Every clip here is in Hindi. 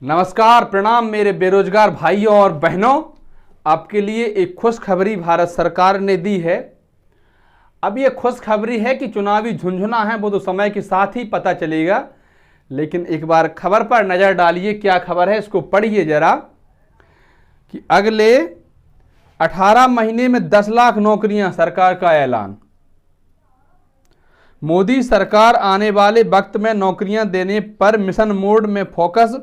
नमस्कार, प्रणाम मेरे बेरोजगार भाइयों और बहनों। आपके लिए एक खुशखबरी भारत सरकार ने दी है। अब ये खुशखबरी है कि चुनावी झुंझुना है वो तो समय के साथ ही पता चलेगा, लेकिन एक बार खबर पर नजर डालिए। क्या खबर है इसको पढ़िए जरा। कि अगले 18 महीने में 10 लाख नौकरियां, सरकार का ऐलान। मोदी सरकार आने वाले वक्त में नौकरियां देने पर मिशन मोड में फोकस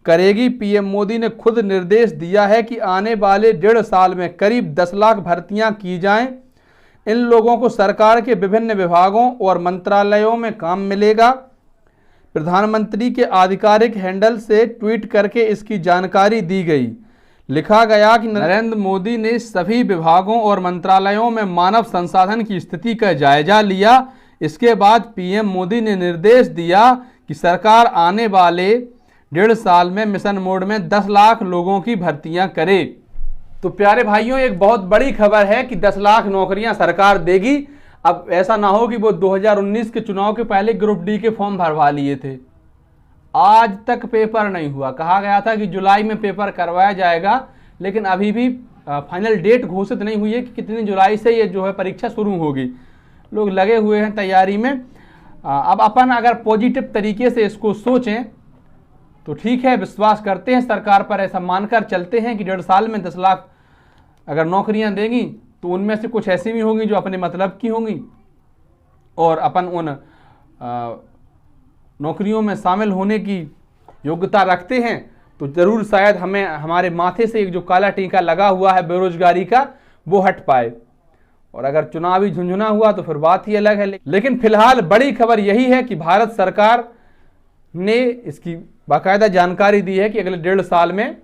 करेगी। पीएम मोदी ने खुद निर्देश दिया है कि आने वाले 1.5 साल में करीब 10 लाख भर्तियां की जाएं। इन लोगों को सरकार के विभिन्न विभागों और मंत्रालयों में काम मिलेगा। प्रधानमंत्री के आधिकारिक हैंडल से ट्वीट करके इसकी जानकारी दी गई। लिखा गया कि नरेंद्र मोदी ने सभी विभागों और मंत्रालयों में मानव संसाधन की स्थिति का जायजा लिया। इसके बाद पीएम मोदी ने निर्देश दिया कि सरकार आने वाले 1.5 साल में मिशन मोड में 10 लाख लोगों की भर्तियां करे। तो प्यारे भाइयों, एक बहुत बड़ी खबर है कि 10 लाख नौकरियां सरकार देगी। अब ऐसा ना हो कि वो 2019 के चुनाव के पहले ग्रुप डी के फॉर्म भरवा लिए थे, आज तक पेपर नहीं हुआ। कहा गया था कि जुलाई में पेपर करवाया जाएगा, लेकिन अभी भी फाइनल डेट घोषित नहीं हुई है कि कितनी जुलाई से ये जो है परीक्षा शुरू होगी। लोग लगे हुए हैं तैयारी में। अब अपन अगर पॉजिटिव तरीके से इसको सोचें तो ठीक है, विश्वास करते हैं सरकार पर, ऐसा मानकर चलते हैं कि 1.5 साल में 10 लाख अगर नौकरियां देंगी तो उनमें से कुछ ऐसी भी होंगी जो अपने मतलब की होंगी और अपन उन नौकरियों में शामिल होने की योग्यता रखते हैं तो जरूर शायद हमें हमारे माथे से एक जो काला टीका लगा हुआ है बेरोजगारी का वो हट पाए। और अगर चुनावी झुंझुना हुआ तो फिर बात ही अलग है। लेकिन फिलहाल बड़ी खबर यही है कि भारत सरकार ने इसकी बाकायदा जानकारी दी है कि अगले 1.5 साल में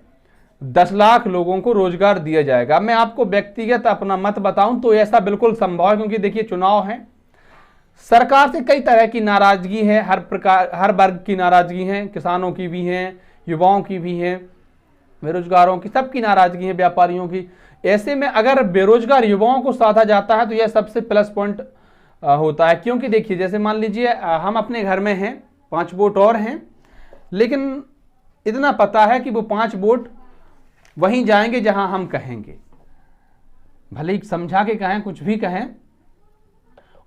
10 लाख लोगों को रोजगार दिया जाएगा। मैं आपको व्यक्तिगत अपना मत बताऊं तो ऐसा बिल्कुल संभव है, क्योंकि देखिए चुनाव है, सरकार से कई तरह की नाराजगी है, हर वर्ग की नाराजगी है, किसानों की भी है, युवाओं की भी है, बेरोजगारों की, सबकी नाराजगी है, व्यापारियों की। ऐसे में अगर बेरोजगार युवाओं को साधा जाता है तो यह सबसे प्लस पॉइंट होता है। क्योंकि देखिए जैसे मान लीजिए हम अपने घर में हैं, 5 वोट और हैं, लेकिन इतना पता है कि वो 5 वोट वहीं जाएंगे जहां हम कहेंगे, भले ही समझा के कहें, कुछ भी कहें,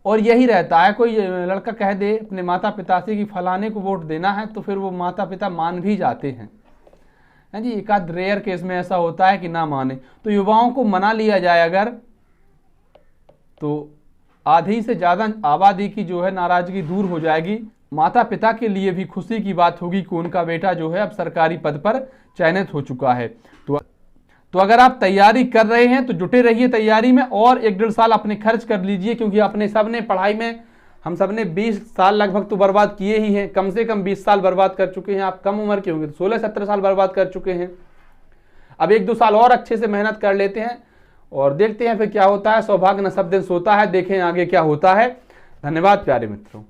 और यही रहता है। कोई लड़का कह दे अपने माता पिता से कि फलाने को वोट देना है तो फिर वो माता पिता मान भी जाते हैं जी। एक आध रेयर केस में ऐसा होता है कि ना माने। तो युवाओं को मना लिया जाए अगर, तो आधी से ज्यादा आबादी की जो है नाराजगी दूर हो जाएगी। माता पिता के लिए भी खुशी की बात होगी कि उनका बेटा जो है अब सरकारी पद पर चयनित हो चुका है। तो अगर आप तैयारी कर रहे हैं तो जुटे रहिए तैयारी में और 1.5 साल अपने खर्च कर लीजिए, क्योंकि अपने सबने पढ़ाई में, हम सबने 20 साल लगभग तो बर्बाद किए ही हैं, कम से कम 20 साल बर्बाद कर चुके हैं। आप कम उम्र के होंगे तो 16-17 साल बर्बाद कर चुके हैं। अब 1-2 साल और अच्छे से मेहनत कर लेते हैं और देखते हैं फिर क्या होता है। सौभाग्य न सब दिन सोता है, देखें आगे क्या होता है। धन्यवाद प्यारे मित्रों।